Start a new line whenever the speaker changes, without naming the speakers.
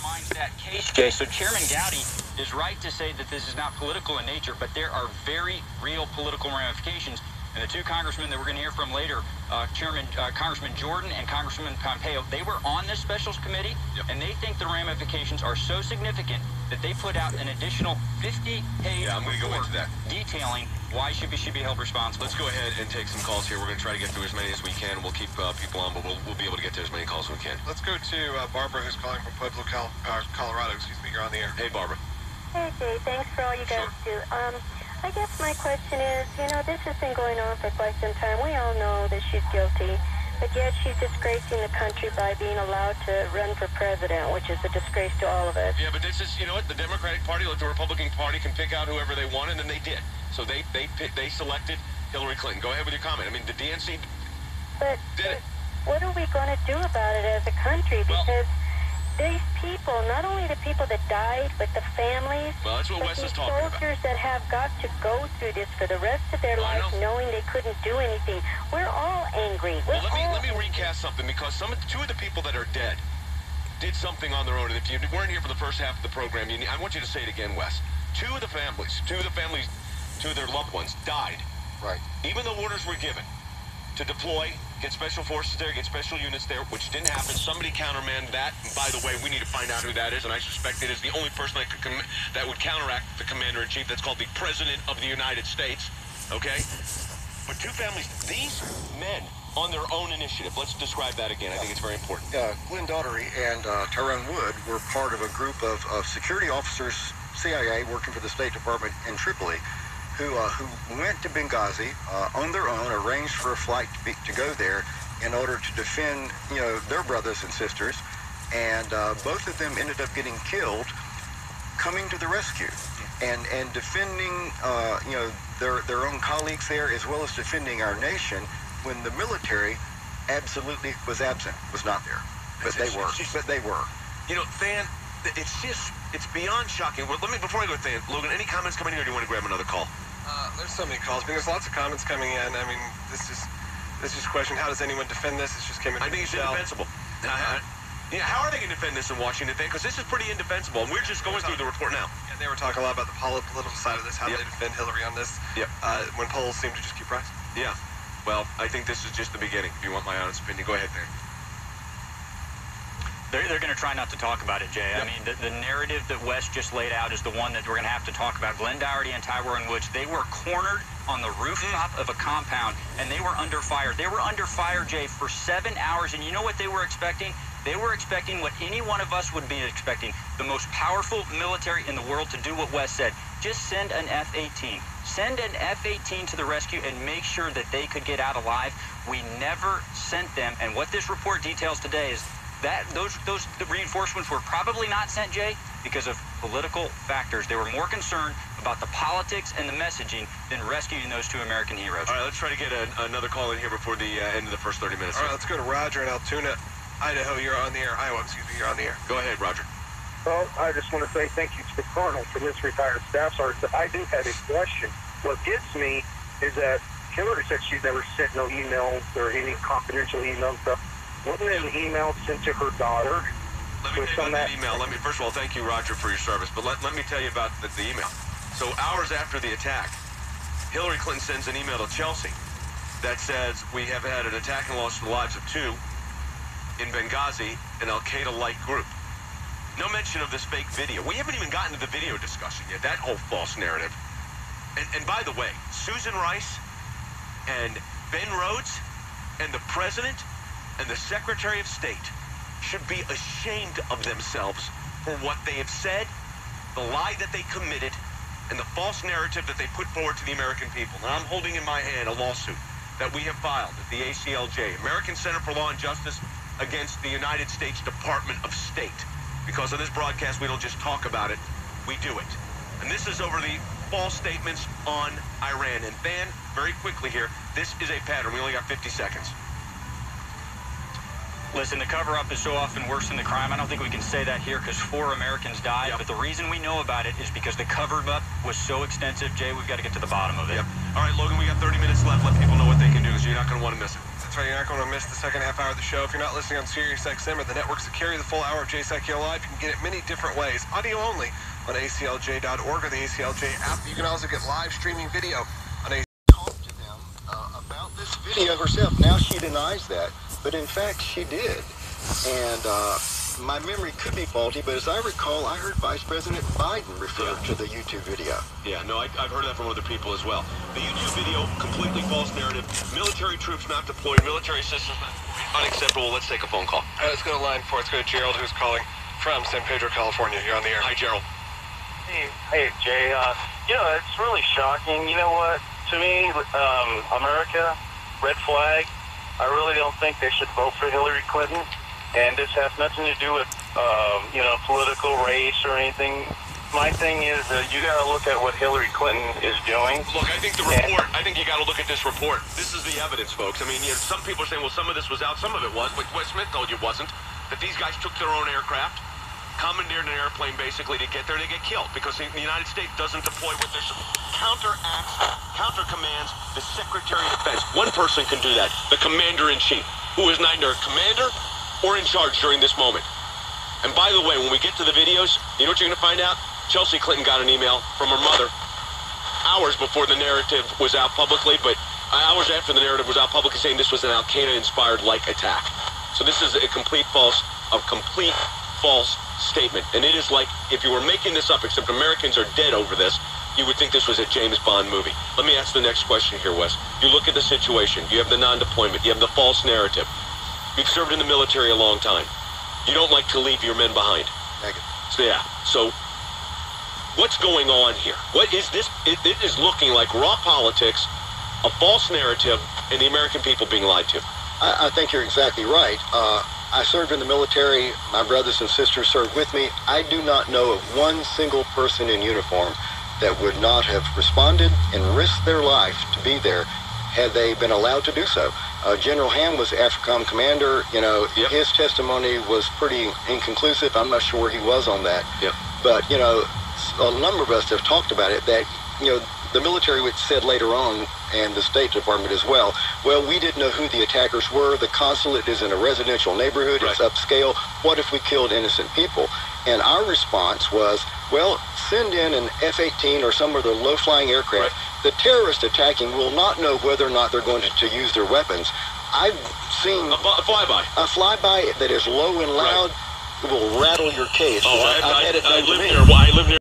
undermines that case, Jay. So Chairman Gowdy is right to say that this is not political in nature, but there are very real political ramifications. And the two congressmen that we're going to hear from later, Congressman Jordan and Congressman Pompeo, they were on this specials committee, and they think the ramifications are so significant that they put out an additional 50-page report detailing why should be held responsible.
Let's go ahead and take some calls here. We're going to try to get through as many as we can. We'll keep people on, but we'll be able to get to as many calls as we can.
Let's go to Barbara, who's calling from Pueblo, Colorado. Excuse me, you're on the air.
Hey, Barbara.
Hey, Jay. Thanks for all you guys do. I guess my question is, this has been going on for quite some time. We all know that she's guilty, but yet she's disgracing the country by being allowed to run for president, which is a disgrace to all of us.
Yeah, but this is, what, the Democratic Party, like the Republican Party, can pick out whoever they want, and then they did. So they selected Hillary Clinton. Go ahead with your comment. I mean, the DNC did it.
What are we going to do about it as a country? Because these people, not only the people that died, but the families,
well, that's what Wes is talking about.
Soldiers that have got to go through this for the rest of their life, knowing they couldn't do anything. We're all angry.
Well, let me recast something, because two of the people that are dead did something on their own. And if you weren't here for the first half of the program, I want you to say it again, Wes. Two of their loved ones died.
Right. Even though orders were given to deploy, get special forces there, get special units there, which didn't happen. Somebody countermanded that. And by the way, we need to find out who that is, and I suspect it is the only person that would counteract the commander-in-chief. That's called the President of the United States, okay? But two families, these men, on their own initiative, let's describe that again. I think it's very important.
Glenn Daugherty and Tyrone Wood were part of a group of security officers, CIA, working for the State Department in Tripoli, who went to Benghazi on their own, arranged for a flight to go there in order to defend, their brothers and sisters, and both of them ended up getting killed coming to the rescue and defending, their own colleagues there, as well as defending our nation when the military absolutely was absent, was not there, but they were.
Than, it's beyond shocking. Well, before I go, Than, Logan, any comments coming in, or do you want to grab another call?
There's so many calls. There's lots of comments coming in. I mean, this is a question. How does anyone defend this? It just came in.
I think it's indefensible. How are they going to defend this in Washington, Than? Because this is pretty indefensible, and we're just going through the report now.
Yeah, they were talking a lot about the political side of this, how they defend Hillary on this. When polls seem to just keep rising.
Yeah. Well, I think this is just the beginning, if you want my honest opinion. Go ahead, Than.
They're going to try not to talk about it, Jay. I mean, the narrative that Wes just laid out is the one that we're going to have to talk about. Glenn Daugherty and Tyrone Woods, they were cornered on the rooftop of a compound, and they were under fire. They were under fire, Jay, for 7 hours, and you know what they were expecting? They were expecting what any one of us would be expecting, the most powerful military in the world to do what Wes said. Just send an F-18. Send an F-18 to the rescue and make sure that they could get out alive. We never sent them, and what this report details today is that those reinforcements were probably not sent, Jay, because of political factors. They were more concerned about the politics and the messaging than rescuing those two American heroes.
All right, let's try to get another call in here before the end of the first 30 minutes.
All right, let's go to Roger in Altoona, Idaho. You're on the air. Iowa, excuse me, you're on the air.
Go ahead, Roger.
Well, I just want to say thank you to the Colonel for this retired staff sergeant. I do have a question. What gets me is that Hillary said she's never sent no emails or any confidential email stuff. Wasn't it an email sent to her daughter?
Let me tell you about that email. First of all, thank you, Roger, for your service. But let me tell you about the email. So hours after the attack, Hillary Clinton sends an email to Chelsea that says, we have had an attack and lost the lives of 2 in Benghazi, an Al-Qaeda-like group. No mention of this fake video. We haven't even gotten to the video discussion yet, that whole false narrative. And by the way, Susan Rice and Ben Rhodes and the President and the Secretary of State should be ashamed of themselves for what they have said, the lie that they committed, and the false narrative that they put forward to the American people. Now, I'm holding in my hand a lawsuit that we have filed at the ACLJ, American Center for Law and Justice, against the United States Department of State. Because on this broadcast, we don't just talk about it, we do it. And this is over the false statements on Iran. And Than, very quickly here, this is a pattern. We only got 50 seconds.
Listen, the cover-up is so often worse than the crime. I don't think we can say that here because 4 Americans died. But the reason we know about it is because the cover-up was so extensive. Jay, we've got to get to the bottom of it.
All right, Logan, we got 30 minutes left. Let people know what they can do because you're not going to want to miss it.
That's right, you're not going to miss the second half hour of the show. If you're not listening on SiriusXM or the networks that carry the full hour of Jay Sekulow Live, you can get it many different ways. Audio only on aclj.org or the ACLJ app. You can also get live streaming video on ACLJ.
Talked to them about this video herself. Now she denies that, but in fact she did. And my memory could be faulty, but as I recall, I heard Vice President Biden refer to the YouTube video.
Yeah, no, I've heard that from other people as well. The YouTube video, completely false narrative. Military troops not deployed, military systems not deployed. Unacceptable. Let's take a phone call.
Let's go to line 4. Let's go to Gerald, who's calling from San Pedro, California. You're on the air.
Hi, Gerald.
Hey, Jay. It's really shocking. You know what? To me, America, red flag. I really don't think they should vote for Hillary Clinton. And this has nothing to do with, political race or anything. My thing is you got to look at what Hillary Clinton is doing.
Look, I think the report, I think you got to look at this report. This is the evidence, folks. I mean, some people are saying, well, some of this was out, some of it was, but Wes Smith told you it wasn't. That these guys took their own aircraft, commandeered an airplane basically to get there to get killed, because the United States doesn't deploy with their counteracts, counter-commands, the Secretary of Defense. One person can do that, the Commander-in-Chief, who is neither a commander or in charge during this moment. And by the way, when we get to the videos, you know what you're going to find out? Chelsea Clinton got an email from her mother hours before the narrative was out publicly, but hours after the narrative was out publicly, saying this was an Al-Qaeda-inspired like attack. So this is a complete false statement. And it is like, if you were making this up, except Americans are dead over this, you would think this was a James Bond movie. Let me ask the next question here, Wes. You look at the situation. You have the non-deployment. You have the false narrative. You've served in the military a long time. You don't like to leave your men behind.
Negative.
So, yeah. So, what's going on here? What is this? It is looking like raw politics, a false narrative, and the American people being lied to.
I think you're exactly right. I served in the military. My brothers and sisters served with me. I do not know of one single person in uniform that would not have responded and risked their life to be there had they been allowed to do so. General Ham was the AFRICOM commander.
Yep.
His testimony was pretty inconclusive. I'm not sure where he was on that.
Yep.
But, a number of us have talked about it, that, the military said later on, and the State Department as well, we didn't know who the attackers were. The consulate is in a residential neighborhood.
Right.
It's upscale. What if we killed innocent people? And our response was, send in an F-18 or some of the low-flying aircraft.
Right.
The terrorist attacking will not know whether or not they're going to use their weapons. I've seen
A flyby.
a flyby that is low and loud will rattle your cage.
Oh,
I've had it done to me.
I live near